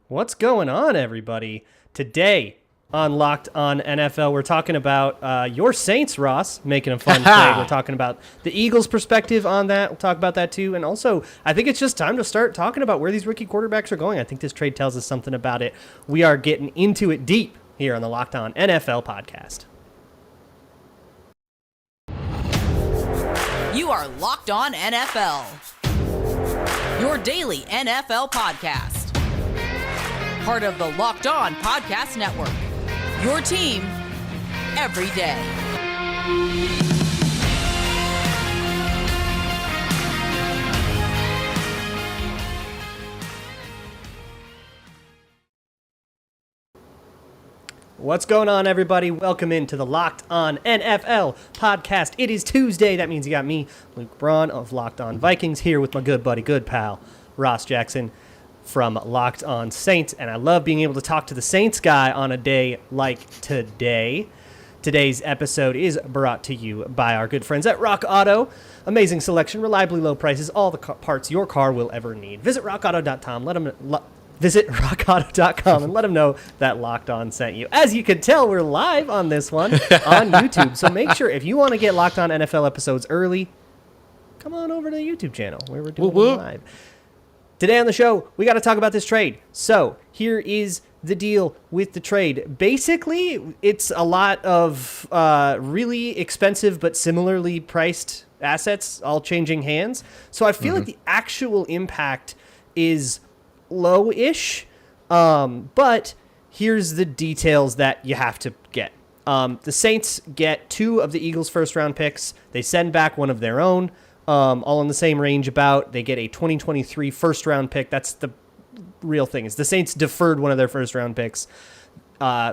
What's going on, everybody? Today on Locked On NFL, we're talking about your Saints, Ross, making a fun trade. We're talking about the Eagles' perspective on that. We'll talk about that too. And also, I think it's just time to start talking about where these rookie quarterbacks are going. I think this trade tells us something about it. We are getting into it deep here on the Locked On NFL podcast. You are Locked On NFL, your daily NFL podcast. Part of the Locked On Podcast Network, your team every day. What's going on, everybody? Welcome into the Locked On NFL podcast. It is Tuesday. That means you got me, Luke Braun of Locked On Vikings, here with my good buddy, good pal, Ross Jackson from Locked On Saints. And I love being able to talk to the Saints guy on a day like today. Today's episode is brought to you by our good friends at Rock Auto. Amazing selection, reliably low prices, all the parts your car will ever need. Visit rockauto.com. Visit rockauto.com and let them know that Locked On sent you. As you can tell, we're live on this one on YouTube. So make sure, if you want to get Locked On NFL episodes early, come on over to the YouTube channel where we're doing it live. Today on the show, we got to talk about this trade. So here is the deal with the trade. Basically, it's a lot of really expensive but similarly priced assets all changing hands. So I feel like the actual impact is low-ish, but here's the details that you have to get. The Saints get 2 of the Eagles' first-round picks. They send back one of their own, all in the same range about. They get a 2023 first-round pick. That's the real thing, is the Saints deferred one of their first-round picks.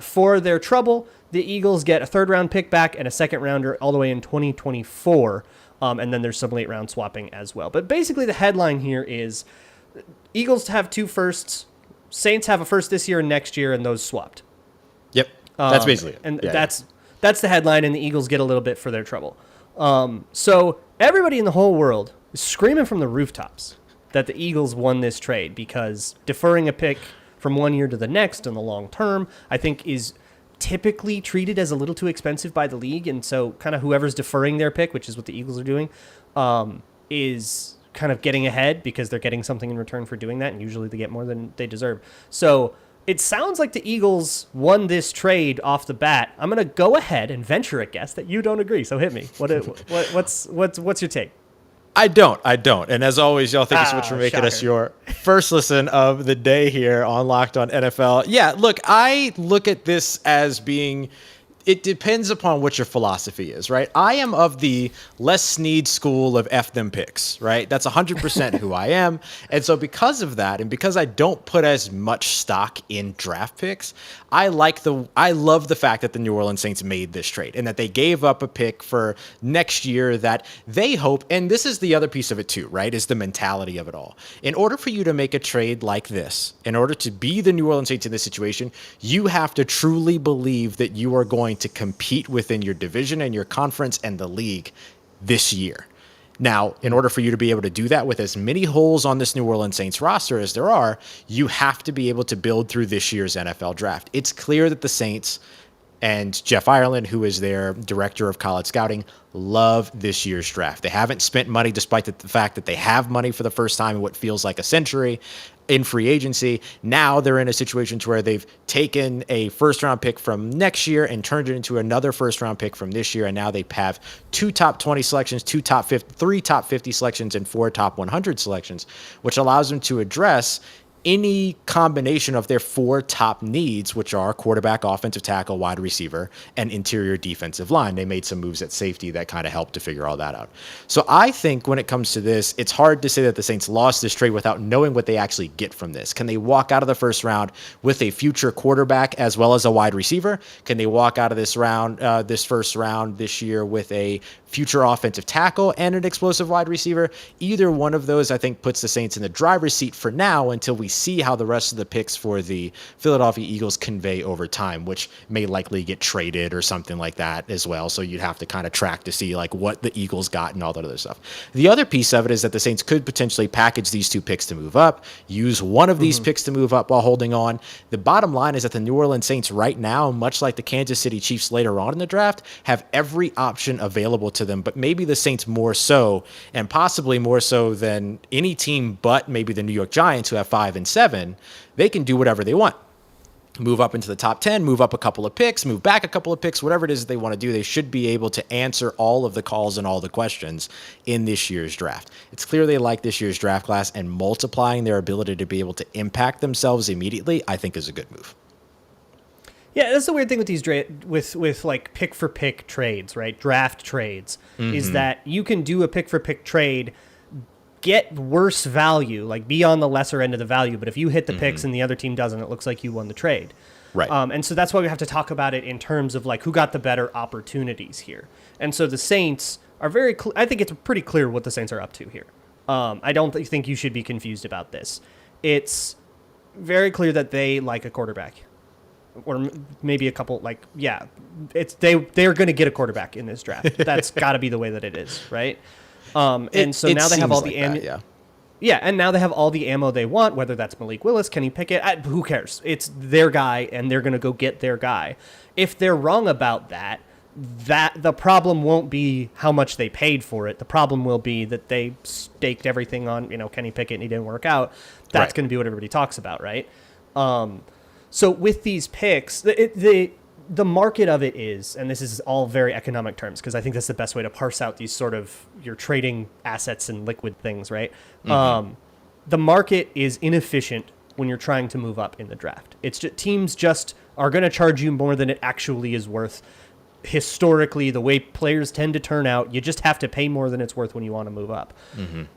For their trouble, the Eagles get a third-round pick back and a second-rounder all the way in 2024, and then there's some late-round swapping as well. But basically the headline here is Eagles have 2 firsts, Saints have a first this year and next year, and those swapped. Yep, that's basically it. And that's the headline, and the Eagles get a little bit for their trouble. So everybody in the whole world is screaming from the rooftops that the Eagles won this trade because deferring a pick from one year to the next in the long term, I think, is typically treated as a little too expensive by the league. And so kind of whoever's deferring their pick, which is what the Eagles are doing, is kind of getting ahead because they're getting something in return for doing that, and usually they get more than they deserve. So it sounds like the Eagles won this trade off the bat. I'm going to go ahead and venture a guess that you don't agree, so hit me. What's your take? I don't. And as always, y'all, thank you so much for making us your first listen of the day here on Locked On NFL. Yeah, look, I look at this as being, it depends upon what your philosophy is, right? I am of the Les Snead school of F them picks, right? That's 100% who I am. And so because of that, and because I don't put as much stock in draft picks, I love the fact that the New Orleans Saints made this trade and that they gave up a pick for next year that they hope, and this is the other piece of it too, right, is the mentality of it all. In order for you to make a trade like this, in order to be the New Orleans Saints in this situation, you have to truly believe that you are going to compete within your division and your conference and the league this year. Now, in order for you to be able to do that with as many holes on this New Orleans Saints roster as there are, you have to be able to build through this year's NFL draft. It's clear that the Saints and Jeff Ireland, who is their director of college scouting, love this year's draft. They haven't spent money, despite the fact that they have money for the first time in what feels like a century in free agency. Now they're in a situation to where they've taken a first-round pick from next year and turned it into another first-round pick from this year, and now they have 2 top 20 selections, 3 top 50 selections, and 4 top 100 selections, which allows them to address any combination of their 4 top needs, which are quarterback, offensive tackle, wide receiver, and interior defensive line. They made some moves at safety that kind of helped to figure all that out. So I think when it comes to this, it's hard to say that the Saints lost this trade without knowing what they actually get from this. Can they walk out of the first round with a future quarterback as well as a wide receiver? Can they walk out of this first round this year with a future offensive tackle and an explosive wide receiver. Either one of those, I think, puts the Saints in the driver's seat for now until we see how the rest of the picks for the Philadelphia Eagles convey over time, which may likely get traded or something like that as well. So you'd have to kind of track to see like what the Eagles got and all that other stuff. The other piece of it is that the Saints could potentially package these two picks to move up, use one of these picks to move up while holding on. The bottom line is that the New Orleans Saints right now, much like the Kansas City Chiefs later on in the draft, have every option available to them, but maybe the Saints more so, and possibly more so than any team but maybe the New York Giants, who have 5 and 7. They can do whatever they want. Move up into the top 10, move up a couple of picks, move back a couple of picks, whatever it is that they want to do. They should be able to answer all of the calls and all the questions in this year's draft. It's clear they like this year's draft class, and multiplying their ability to be able to impact themselves immediately, I think, is a good move. Yeah, that's the weird thing with these with like pick for pick trades, right? Draft trades is that you can do a pick for pick trade, get worse value, like be on the lesser end of the value, but if you hit the picks and the other team doesn't, it looks like you won the trade. Right. And so that's why we have to talk about it in terms of like who got the better opportunities here. And so the Saints are very I think it's pretty clear what the Saints are up to here. I don't think you should be confused about this. It's very clear that they like a quarterback. Or maybe a couple, like, yeah, they're going to get a quarterback in this draft. That's got to be the way that it is, right? And so now they have all the ammo. Yeah, and now they have all the ammo they want, whether that's Malik Willis, Kenny Pickett, who cares? It's their guy, and they're going to go get their guy. If they're wrong about that the problem won't be how much they paid for it. The problem will be that they staked everything on, Kenny Pickett and he didn't work out. That's going to be what everybody talks about, right? So with these picks, the market of it is, and this is all very economic terms, because I think that's the best way to parse out these sort of, you're trading assets and liquid things, right? The market is inefficient when you're trying to move up in the draft. It's just, teams just are going to charge you more than it actually is worth. Historically, the way players tend to turn out, you just have to pay more than it's worth when you want to move up.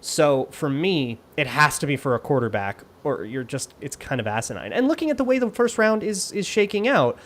So for me, it has to be for a quarterback, or it's kind of asinine. And looking at the way the first round is shaking out,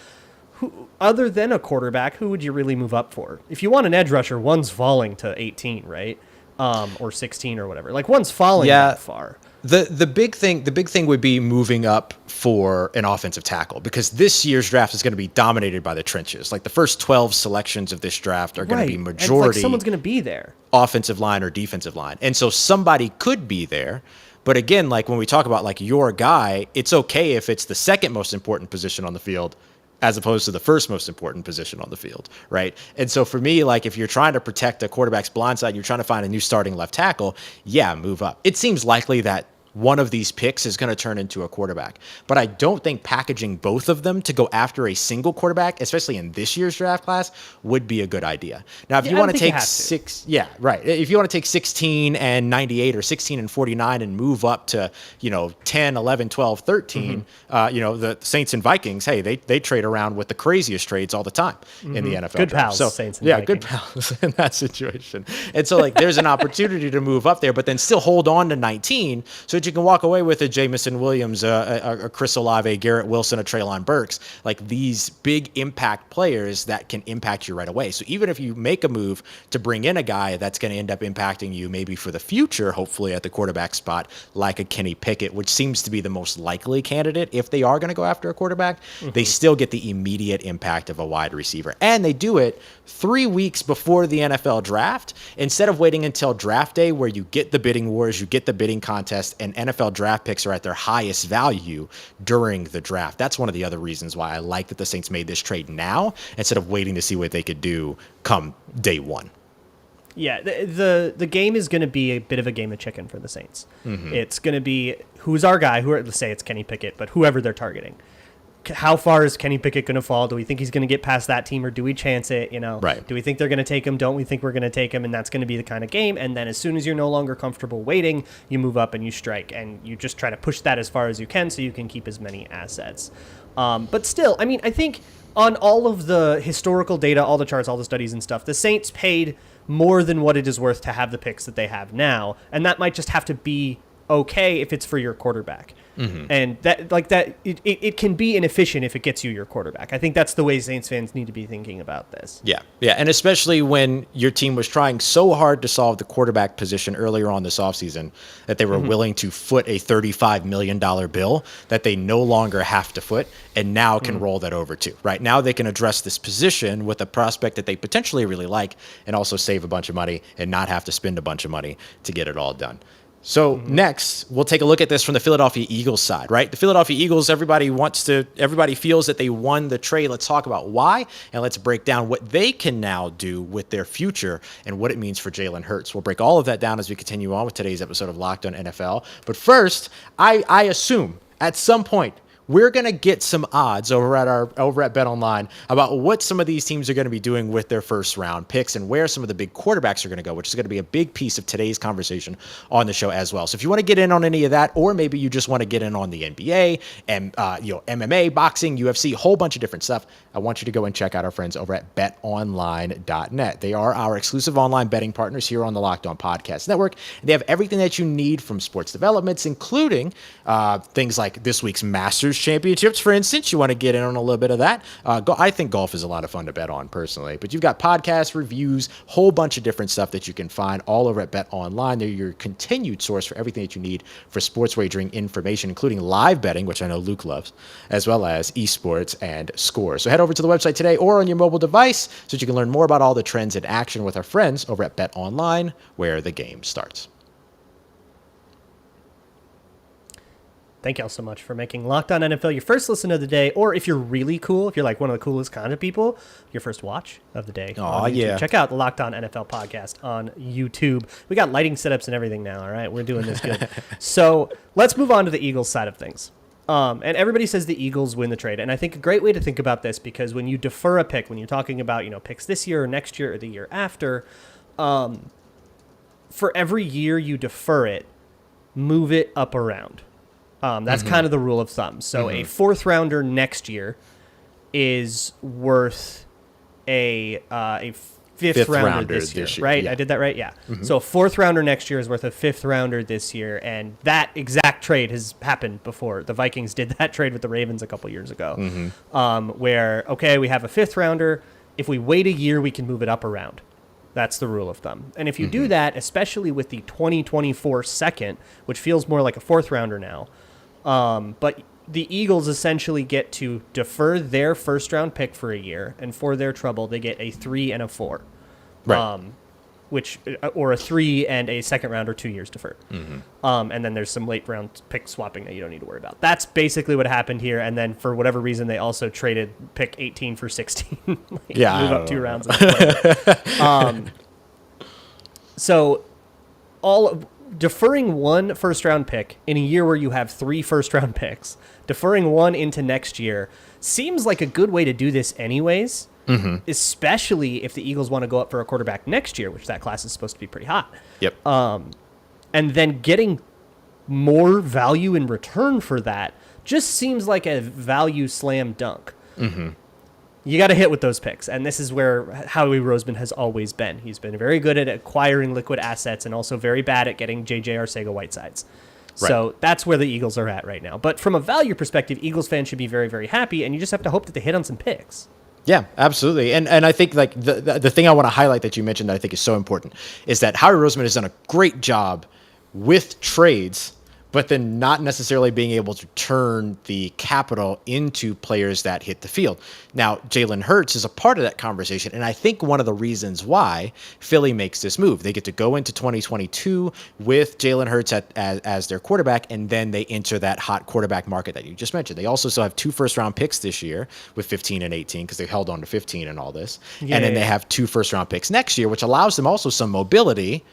who, other than a quarterback, who would you really move up for? If you want an edge rusher, one's falling to 18, right? Or 16 or whatever. Like one's falling that far. The big thing would be moving up for an offensive tackle, because this year's draft is going to be dominated by the trenches. Like the first 12 selections of this draft are going to be majority. Someone's going to be there. Offensive line or defensive line. And so somebody could be there. But again, like when we talk about like your guy, it's okay if it's the second most important position on the field as opposed to the first most important position on the field, right? And so for me, like if you're trying to protect a quarterback's blind side, you're trying to find a new starting left tackle, move up. It seems likely that one of these picks is going to turn into a quarterback. But I don't think packaging both of them to go after a single quarterback, especially in this year's draft class, would be a good idea. Now, if you want to take If you want to take 16 and 98 or 16 and 49 and move up to, 10, 11, 12, 13, the Saints and Vikings, hey, they trade around with the craziest trades all the time in the NFL. Good draft. pals, Saints and Vikings. Good pals in that situation. And so, like, there's an opportunity to move up there, but then still hold on to 19 so that you can walk away with a Jamison Williams, a Chris Olave, Garrett Wilson, a Treylon Burks, like these big impact players that can impact you right away. So even if you make a move to bring in a guy that's going to end up impacting you maybe for the future, hopefully at the quarterback spot, like a Kenny Pickett, which seems to be the most likely candidate if they are going to go after a quarterback, they still get the immediate impact of a wide receiver. And they do it 3 weeks before the NFL draft, instead of waiting until draft day where you get the bidding wars, you get the bidding contest, and NFL draft picks are at their highest value during the draft. That's one of the other reasons why I like that the Saints made this trade now instead of waiting to see what they could do come day one. Yeah, the game is going to be a bit of a game of chicken for the Saints. It's going to be, who's our guy? Let's say it's Kenny Pickett, but whoever they're targeting. How far is Kenny Pickett going to fall? Do we think he's going to get past that team, or do we chance it? Right. Do we think they're going to take him? Don't we think we're going to take him? And that's going to be the kind of game. And then as soon as you're no longer comfortable waiting, you move up and you strike, and you just try to push that as far as you can so you can keep as many assets. But still, I mean, I think on all of the historical data, all the charts, all the studies and stuff, the Saints paid more than what it is worth to have the picks that they have now. And that might just have to be okay if it's for your quarterback. And it can be inefficient if it gets you your quarterback. I think that's the way Saints fans need to be thinking about this. Yeah, and especially when your team was trying so hard to solve the quarterback position earlier on this offseason that they were willing to foot a $35 million bill that they no longer have to foot and now can roll that over to. Right now they can address this position with a prospect that they potentially really like and also save a bunch of money and not have to spend a bunch of money to get it all done. So next, we'll take a look at this from the Philadelphia Eagles side, right? The Philadelphia Eagles, everybody feels that they won the trade. Let's talk about why, and let's break down what they can now do with their future and what it means for Jalen Hurts. We'll break all of that down as we continue on with today's episode of Locked on NFL. But first, I assume at some point, we're going to get some odds over at BetOnline about what some of these teams are going to be doing with their first round picks and where some of the big quarterbacks are going to go, which is going to be a big piece of today's conversation on the show as well. So if you want to get in on any of that, or maybe you just want to get in on the NBA and MMA, boxing, UFC, a whole bunch of different stuff, I want you to go and check out our friends over at betonline.net. They are our exclusive online betting partners here on the Locked On Podcast Network. They have everything that you need from sports developments, including things like this week's Masters Championships, for instance. You want to get in on a little bit of that. I think golf is a lot of fun to bet on personally, but you've got podcasts, reviews, whole bunch of different stuff that you can find all over at BetOnline. They're your continued source for everything that you need for sports wagering information, including live betting, which I know Luke loves, as well as esports and scores. So head over to the website today or on your mobile device so that you can learn more about all the trends in action with our friends over at BetOnline, where the game starts. Thank y'all so much for making Locked On NFL your first listen of the day, or if you're really cool, if you're like one of the coolest kind of people, your first watch of the day. Oh, yeah. Check out the Locked On NFL podcast on YouTube. We got lighting setups and everything now, all right? We're doing this good. So let's move on to the Eagles side of things. And everybody says the Eagles win the trade. And I think a great way to think about this, because when you defer a pick, when you're talking about, picks this year or next year or the year after, for every year you defer it, move it up around. That's kind of the rule of thumb. So a fourth rounder next year is worth a fifth rounder this year, right? Yeah. I did that right? Yeah. So a fourth rounder next year is worth a fifth rounder this year. And that exact trade has happened before. The Vikings did that trade with the Ravens a couple years ago, where, okay, we have a fifth rounder. If we wait a year, we can move it up around. That's the rule of thumb. And if you do that, especially with the 2024 second, which feels more like a fourth rounder now, but the Eagles essentially get to defer their first round pick for a year, and for their trouble, they get a 3 and a 4, right? Or a 3 and a second round, or 2 years deferred. And then there's some late round pick swapping that you don't need to worry about. That's basically what happened here. And then for whatever reason, they also traded pick 18 for 16. Move up 2 rounds. So deferring one first round pick in a year where you have 3 first round picks, deferring one into next year seems like a good way to do this anyways, especially if the Eagles want to go up for a quarterback next year, which that class is supposed to be pretty hot. Yep. And then getting more value in return for that just seems like a value slam dunk. You got to hit with those picks. And this is where Howie Roseman has always been. He's been very good at acquiring liquid assets and also very bad at getting J.J. Arcega-Whitesides. Right. So that's where the Eagles are at right now. But from a value perspective, Eagles fans should be very, very happy, and you just have to hope that they hit on some picks. Yeah, absolutely. And I think like the thing I want to highlight that you mentioned that I think is so important is that Howie Roseman has done a great job with trades, but then not necessarily being able to turn the capital into players that hit the field. Now, Jalen Hurts is a part of that conversation, and I think one of the reasons why Philly makes this move. They get to go into 2022 with Jalen Hurts as their quarterback, and then they enter that hot quarterback market that you just mentioned. They also still have 2 first-round picks this year with 15 and 18 because they held on to 15 and all this. Yeah, and then they have 2 first-round picks next year, which allows them also some mobility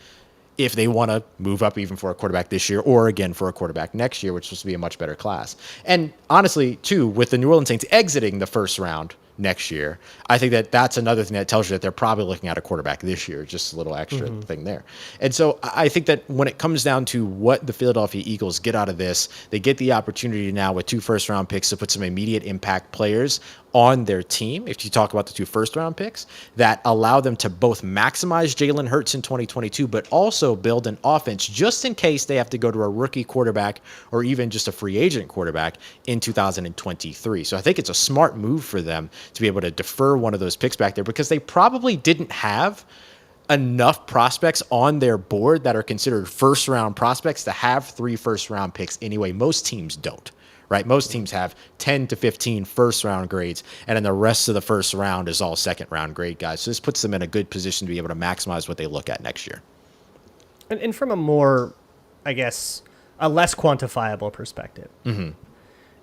if they want to move up even for a quarterback this year or again for a quarterback next year, which is supposed to be a much better class. And honestly, too, with the New Orleans Saints exiting the first round next year, I think that that's another thing that tells you that they're probably looking at a quarterback this year, just a little extra thing there. And so I think that when it comes down to what the Philadelphia Eagles get out of this, they get the opportunity now with 2 first-round picks to put some immediate impact players on their team, if you talk about the 2 first-round picks, that allow them to both maximize Jalen Hurts in 2022, but also build an offense just in case they have to go to a rookie quarterback or even just a free agent quarterback in 2023. So I think it's a smart move for them to be able to defer one of those picks back there, because they probably didn't have enough prospects on their board that are considered first-round prospects to have 3 first-round picks anyway. Most teams don't. Right? Most teams have 10 to 15 first-round grades, and then the rest of the first round is all second-round grade guys. So this puts them in a good position to be able to maximize what they look at next year. And from a more, I guess, a less quantifiable perspective,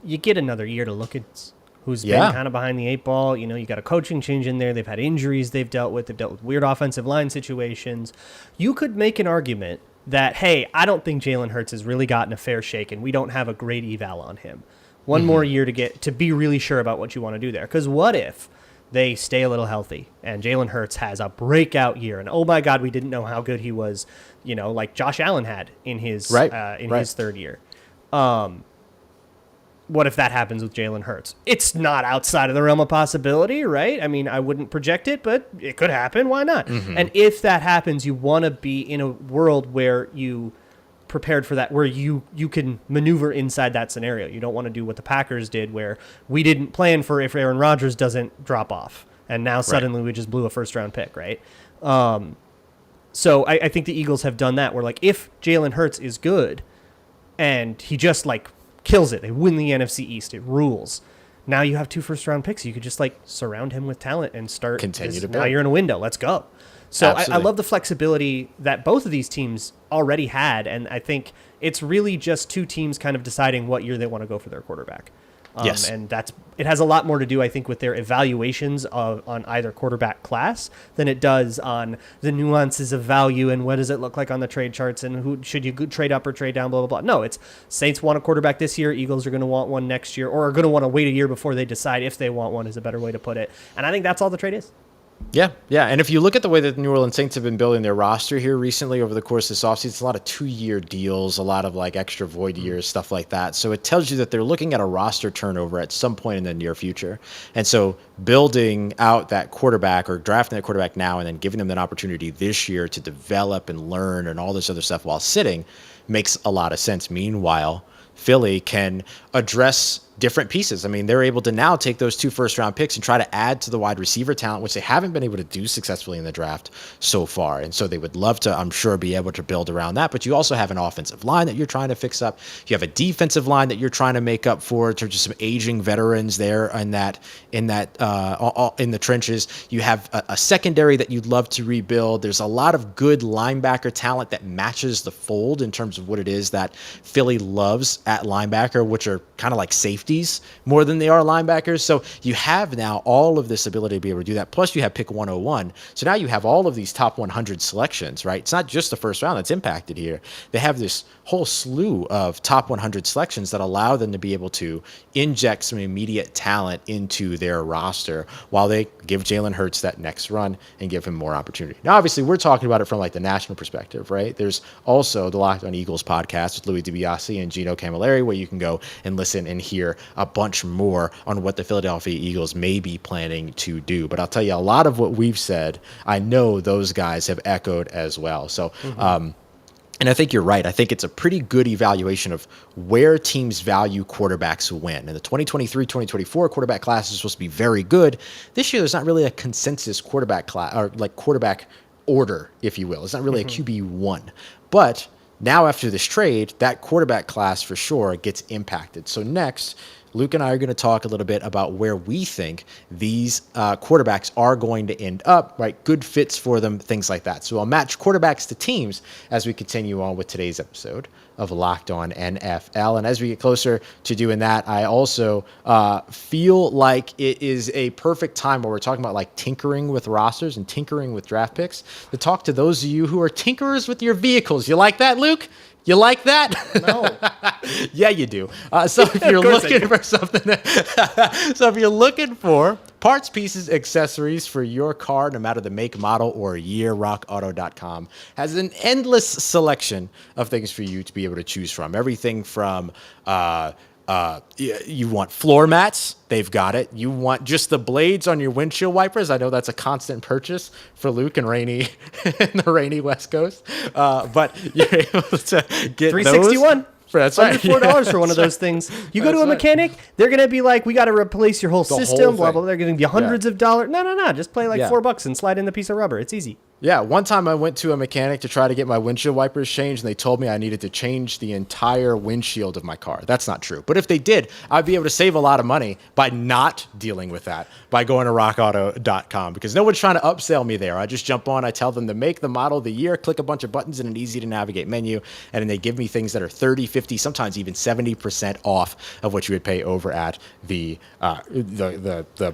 you get another year to look at who's been kind of behind the 8 ball. You know, you got a coaching change in there. They've had injuries they've dealt with. They've dealt with weird offensive line situations. You could make an argument that, hey, I don't think Jalen Hurts has really gotten a fair shake, and we don't have a great eval on him. One more year to be really sure about what you want to do there. Because what if they stay a little healthy and Jalen Hurts has a breakout year, and oh my God, we didn't know how good he was, you know, like Josh Allen had in his his third year. What if that happens with Jalen Hurts? It's not outside of the realm of possibility, right? I mean, I wouldn't project it, but it could happen. Why not? And if that happens, you want to be in a world where you prepared for that, where you can maneuver inside that scenario. You don't want to do what the Packers did, where we didn't plan for if Aaron Rodgers doesn't drop off, and now suddenly we just blew a first-round pick, right? So I think the Eagles have done that, where like if Jalen Hurts is good and he just like kills it, they win the NFC East, it rules. Now you have 2 first-round picks. You could just like surround him with talent and continue to build. Now you're in a window. Let's go. So I love the flexibility that both of these teams already had, and I think it's really just 2 teams kind of deciding what year they want to go for their quarterback. Yes. And it has a lot more to do, I think, with their evaluations on either quarterback class than it does on the nuances of value and what does it look like on the trade charts and who should you trade up or trade down, blah, blah, blah. No, it's Saints want a quarterback this year, Eagles are going to want one next year, or are going to want to wait a year before they decide if they want one, is a better way to put it. And I think that's all the trade is. Yeah. And if you look at the way that the New Orleans Saints have been building their roster here recently over the course of this offseason, it's a lot of 2-year deals, a lot of like extra void years, stuff like that. So it tells you that they're looking at a roster turnover at some point in the near future. And so building out that quarterback or drafting that quarterback now and then giving them that opportunity this year to develop and learn and all this other stuff while sitting makes a lot of sense. Meanwhile, Philly can address different pieces. I mean, they're able to now take those 2 first-round picks and try to add to the wide receiver talent, which they haven't been able to do successfully in the draft so far. And so they would love to, I'm sure, be able to build around that. But you also have an offensive line that you're trying to fix up. You have a defensive line that you're trying to make up for in terms of some aging veterans there in the trenches. You have a secondary that you'd love to rebuild. There's a lot of good linebacker talent that matches the fold in terms of what it is that Philly loves at linebacker, which are kind of like safety more than they are linebackers. So you have now all of this ability to be able to do that. Plus you have pick 101. So now you have all of these top 100 selections, right? It's not just the first round that's impacted here. They have this whole slew of top 100 selections that allow them to be able to inject some immediate talent into their roster while they give Jalen Hurts that next run and give him more opportunity. Now, obviously, we're talking about it from like the national perspective, right? There's also the Locked On Eagles podcast with Louis DiBiase and Gino Camilleri, where you can go and listen and hear a bunch more on what the Philadelphia Eagles may be planning to do. But I'll tell you, a lot of what we've said, I know those guys have echoed as well. So, and I think you're right. I think it's a pretty good evaluation of where teams value quarterbacks win. And the 2023-2024 quarterback class is supposed to be very good. This year, there's not really a consensus quarterback class or like quarterback order, if you will. It's not really a QB1. But now after this trade, that quarterback class for sure gets impacted. So next, Luke and I are going to talk a little bit about where we think these quarterbacks are going to end up, right? Good fits for them, things like that. So I'll match quarterbacks to teams as we continue on with today's episode of Locked On NFL. And as we get closer to doing that, I also feel like it is a perfect time where we're talking about like tinkering with rosters and tinkering with draft picks to talk to those of you who are tinkerers with your vehicles. You like that, Luke? You like that? No. Yeah, you do. So if you're looking for something, so if you're looking for parts, pieces, accessories for your car, no matter the make, model, or year, rockauto.com has an endless selection of things for you to be able to choose from. Everything from You want floor mats? They've got it. You want just the blades on your windshield wipers? I know that's a constant purchase for Luke and in the rainy West Coast. But you're able to get $361. That's Under right. $4 for one of those things. You go to a mechanic, they're going to be like, we got to replace your whole system, blah, blah, blah. They're going to be hundreds of dollars. No. Just pay like $4 and slide in the piece of rubber. It's easy. Yeah, one time I went to a mechanic to try to get my windshield wipers changed, and they told me I needed to change the entire windshield of my car. That's not true. But if they did, I'd be able to save a lot of money by not dealing with that, by going to rockauto.com, because no one's trying to upsell me there. I just jump on, I tell them the make, the model, the year, click a bunch of buttons in an easy-to-navigate menu, and then they give me things that are 30, 50, sometimes even 70% off of what you would pay over at the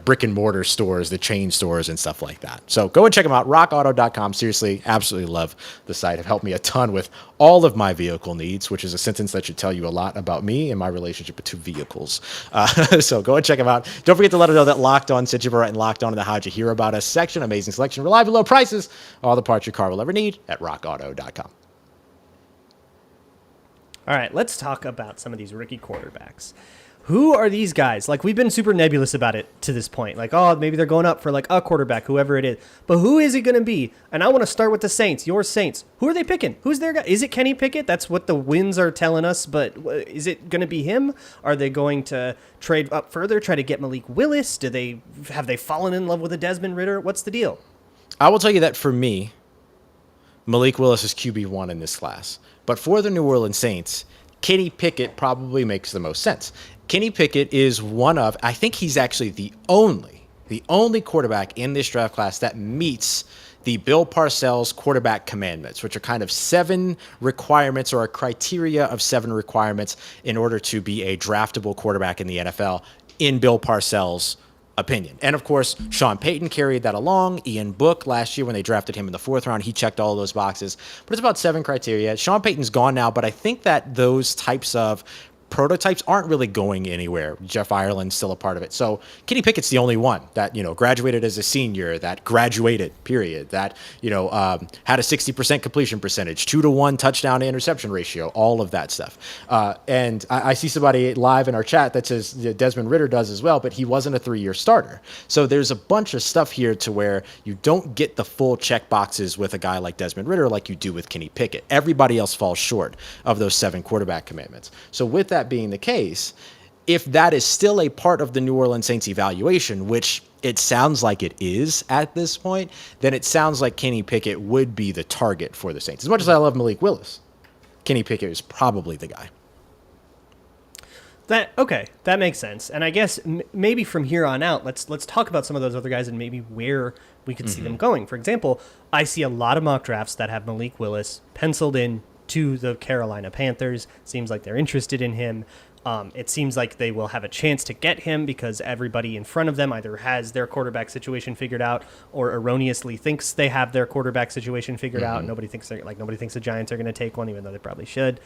brick-and-mortar stores, the chain stores, and stuff like that. So go and check them out, rockauto.com. Seriously, absolutely love the site. Have helped me a ton with all of my vehicle needs, which is a sentence that should tell you a lot about me and my relationship to vehicles. So go and check them out. Don't forget to let them know that Locked On sent you right and Locked On in the How'd You Hear About Us section. Amazing selection, reliable low prices, all the parts your car will ever need at rockauto.com. All right, let's talk about some of these rookie quarterbacks. Who are these guys? Like, we've been super nebulous about it to this point. Like, oh, maybe they're going up for like a quarterback, whoever it is. But who is it going to be? And I want to start with the Saints, your Saints. Who are they picking? Who's their guy? Is it Kenny Pickett? That's what the wins are telling us. But is it going to be him? Are they going to trade up further, try to get Malik Willis? Have they fallen in love with a Desmond Ridder? What's the deal? I will tell you that for me, Malik Willis is QB1 in this class. But for the New Orleans Saints, Kenny Pickett probably makes the most sense. Kenny Pickett is one of, I think he's actually the only quarterback in this draft class that meets the Bill Parcells quarterback commandments, which are kind of 7 requirements or a criteria of 7 requirements in order to be a draftable quarterback in the NFL, in Bill Parcells' opinion. And of course, Sean Payton carried that along. Ian Book last year when they drafted him in the 4th round, he checked all of those boxes. But it's about 7 criteria. Sean Payton's gone now, but I think that those types of prototypes aren't really going anywhere. Jeff Ireland's still a part of it. So Kenny Pickett's the only one that, graduated as a senior, that graduated, period, that, had a 60% completion percentage, 2-to-1 touchdown to interception ratio, all of that stuff. And I see somebody live in our chat that says Desmond Ridder does as well, but he wasn't a 3-year starter. So there's a bunch of stuff here to where you don't get the full check boxes with a guy like Desmond Ridder like you do with Kenny Pickett. Everybody else falls short of those 7 quarterback commandments. So with that being the case, if that is still a part of the New Orleans Saints evaluation, which it sounds like it is at this point, then it sounds like Kenny Pickett would be the target for the Saints. As much as I love Malik Willis, Kenny Pickett is probably the guy. That makes sense. And I guess maybe from here on out, let's talk about some of those other guys and maybe where we could see them going. For example, I see a lot of mock drafts that have Malik Willis penciled in to the Carolina Panthers. Seems like they're interested in him. It seems like they will have a chance to get him because everybody in front of them either has their quarterback situation figured out or erroneously thinks they have their quarterback situation figured out. Nobody thinks the Giants are going to take one, even though they probably should.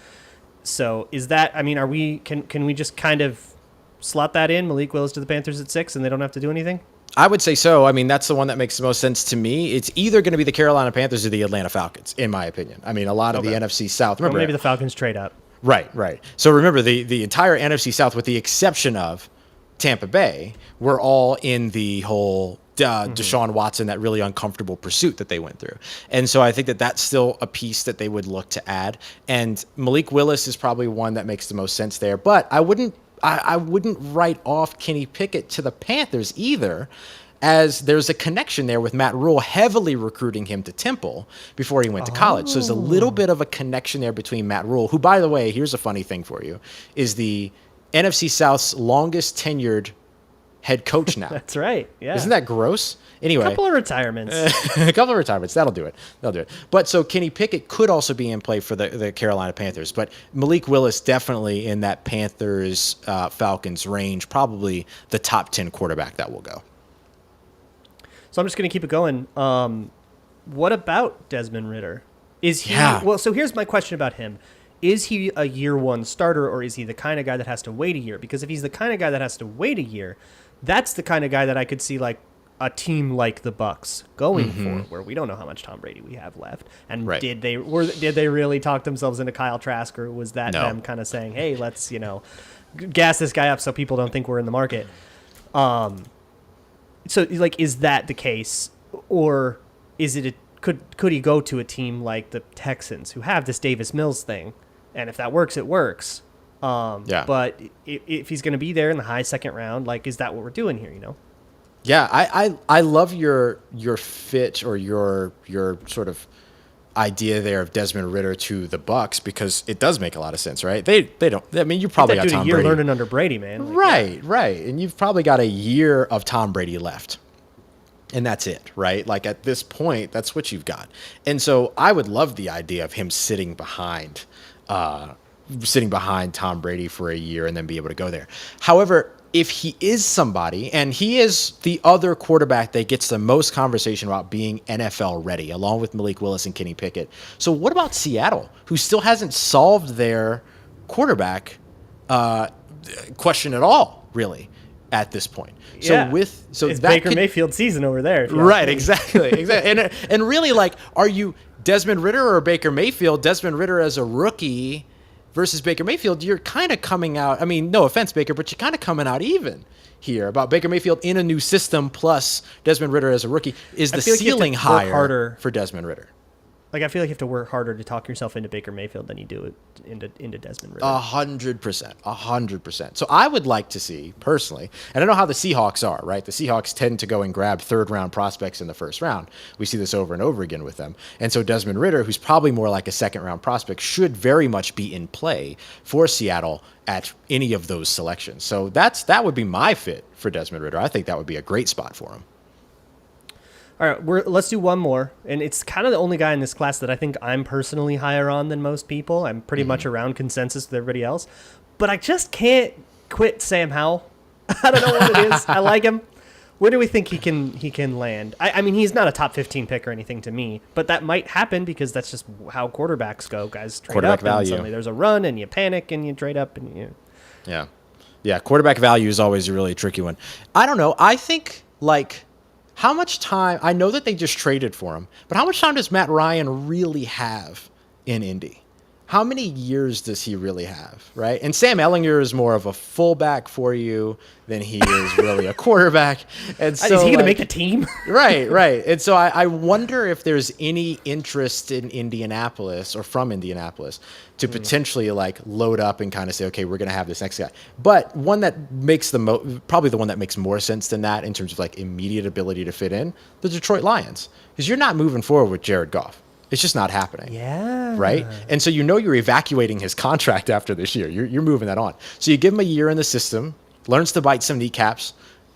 So is that? I mean, can we just kind of slot that in, Malik Willis to the Panthers at 6, and they don't have to do anything? I would say so. I mean, that's the one that makes the most sense to me. It's either going to be the Carolina Panthers or the Atlanta Falcons, in my opinion. I mean, a lot of the NFC South. Remember, maybe the Falcons trade up. Right. So remember, the entire NFC South, with the exception of Tampa Bay, were all in the whole Deshaun Watson, that really uncomfortable pursuit that they went through. And so I think that that's still a piece that they would look to add. And Malik Willis is probably one that makes the most sense there. But I wouldn't write off Kenny Pickett to the Panthers either, as there's a connection there with Matt Rule heavily recruiting him to Temple before he went to college. So there's a little bit of a connection there between Matt Rule, who, by the way, here's a funny thing for you, is the NFC South's longest tenured head coach now. That's right. Yeah. Isn't that gross? Anyway. A couple of retirements. That'll do it. But so Kenny Pickett could also be in play for the Carolina Panthers. But Malik Willis definitely in that Panthers Falcons range, probably the top 10 quarterback that will go. So I'm just going to keep it going. What about Desmond Ridder? Is he? Yeah. Well, so here's my question about him. Is he a year 1 starter, or is he the kind of guy that has to wait a year? Because if he's the kind of guy that has to wait a year, that's the kind of guy that I could see like a team like the Bucs going for, where we don't know how much Tom Brady we have left, and did they really talk themselves into Kyle Trask, or was that them kind of saying, hey, let's gas this guy up so people don't think we're in the market? So like, is that the case, or is it could he go to a team like the Texans, who have this Davis Mills thing, and if that works, it works. But if he's going to be there in the high second round, like, is that what we're doing here? Yeah, I love your fit, or your sort of idea there of Desmond Ridder to the Bucs, because it does make a lot of sense, right? They don't. I mean, you probably got Tom Brady learning under Brady, man. Like, right, and you've probably got a year of Tom Brady left, and that's it, right? Like, at this point, that's what you've got. And so I would love the idea of him sitting behind Tom Brady for a year and then be able to go there. However, if he is somebody, and he is the other quarterback that gets the most conversation about being NFL ready, along with Malik Willis and Kenny Pickett. So what about Seattle, who still hasn't solved their quarterback question at all, really, at this point? Yeah. It's Baker Mayfield season over there. Right, exactly. And really, like, are you Desmond Ridder or Baker Mayfield? Desmond Ridder as a rookie versus Baker Mayfield, you're kind of coming out, I mean, no offense, Baker, but you're kind of coming out even here about Baker Mayfield in a new system plus Desmond Ridder as a rookie. Is the ceiling higher for Desmond Ridder? Like, I feel like you have to work harder to talk yourself into Baker Mayfield than you do it into Desmond Ridder. 100%. So I would like to see, personally, and I know how the Seahawks are, right? The Seahawks tend to go and grab third-round prospects in the first round. We see this over and over again with them. And so Desmond Ridder, who's probably more like a second-round prospect, should very much be in play for Seattle at any of those selections. So that would be my fit for Desmond Ridder. I think that would be a great spot for him. All right, let's do one more, and it's kind of the only guy in this class that I think I'm personally higher on than most people. I'm pretty much around consensus with everybody else, but I just can't quit Sam Howell. I don't know what it is. I like him. Where do we think he can land? I mean, he's not a top 15 pick or anything to me, but that might happen because that's just how quarterbacks go. Guys trade quarterback up, value. And suddenly there's a run, and you panic, and you trade up, and you. Yeah. Quarterback value is always a really tricky one. I don't know. I think, like, how much time, I know that they just traded for him, but how much time does Matt Ryan really have in Indy? How many years does he really have, right? And Sam Ehlinger is more of a fullback for you than he is really a quarterback. And so, is he going to make the team? Right. And so I wonder if there's any interest in Indianapolis or from Indianapolis to potentially like load up and kind of say, okay, we're going to have this next guy. But one that makes probably the one that makes more sense than that in terms of like immediate ability to fit in, the Detroit Lions, because you're not moving forward with Jared Goff. It's just not happening. Yeah. Right? And so you're evacuating his contract after this year. You're moving that on. So you give him a year in the system, learns to bite some kneecaps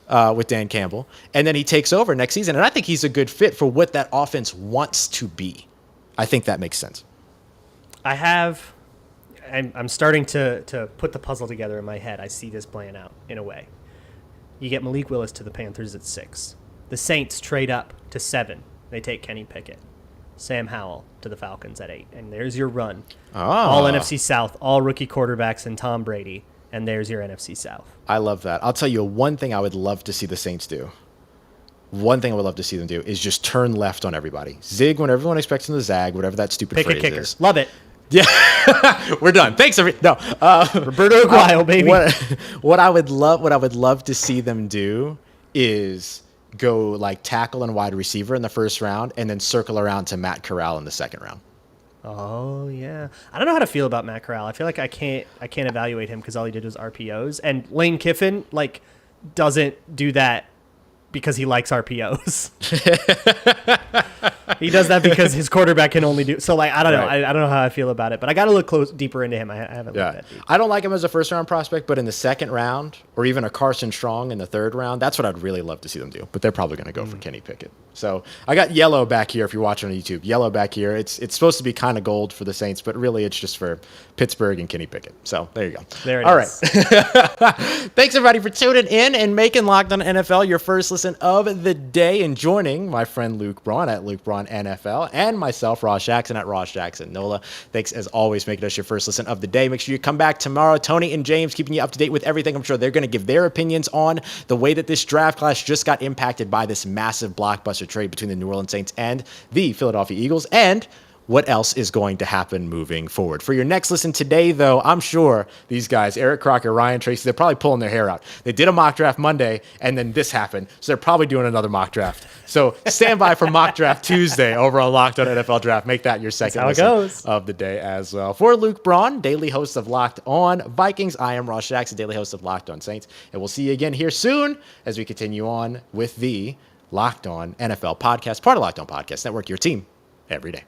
with Dan Campbell, and then he takes over next season. And I think he's a good fit for what that offense wants to be. I think that makes sense. I'm starting to put the puzzle together in my head. I see this playing out in a way. You get Malik Willis to the Panthers at 6. The Saints trade up to 7. They take Kenny Pickett. Sam Howell to the Falcons at 8. And there's your run. All NFC South, all rookie quarterbacks and Tom Brady. And there's your NFC South. I love that. I'll tell you one thing I would love to see the Saints do. One thing I would love to see them do is just turn left on everybody. Zig when everyone expects them to zag, whatever that stupid Pick phrase a kicker. is. Love it. Yeah. We're done. Thanks, No. Roberto Aguayo, baby. What I would love to see them do is go like tackle and wide receiver in the first round and then circle around to Matt Corral in the second round. Oh, yeah. I don't know how to feel about Matt Corral. I feel like I can't evaluate him because all he did was RPOs. And Lane Kiffin, like, doesn't do that because he likes RPOs. He does that because his quarterback can only do. So, like, I don't know. I don't know how I feel about it, but I got to look deeper into him. I haven't looked that deep. I don't like him as a first round prospect, but in the second round or even a Carson Strong in the third round, that's what I'd really love to see them do. But they're probably going to go for Kenny Pickett. So I got yellow back here if you're watching on YouTube. Yellow back here. It's supposed to be kind of gold for the Saints, but really it's just for Pittsburgh and Kenny Pickett. So there you go. There it is. All right. Thanks, everybody, for tuning in and making Locked On NFL your first listen listen of the day, and joining my friend Luke Braun at Luke Braun NFL and myself, Ross Jackson at Ross Jackson Nola. Thanks as always making us your first listen of the day. Make sure you come back tomorrow. Tony and James keeping you up to date with everything. I'm sure they're going to give their opinions on the way that this draft class just got impacted by this massive blockbuster trade between the New Orleans Saints and the Philadelphia Eagles, and what else is going to happen moving forward. For your next listen today, though, I'm sure these guys, Eric Crocker, Ryan Tracy, they're probably pulling their hair out. They did a mock draft Monday, and then this happened, so they're probably doing another mock draft. So stand by for Mock Draft Tuesday over on Locked On NFL Draft. Make that your second listen of the day as well. For Luke Braun, daily host of Locked On Vikings, I am Ross Jackson, daily host of Locked On Saints, and we'll see you again here soon as we continue on with the Locked On NFL podcast, part of Locked On Podcast Network, your team every day.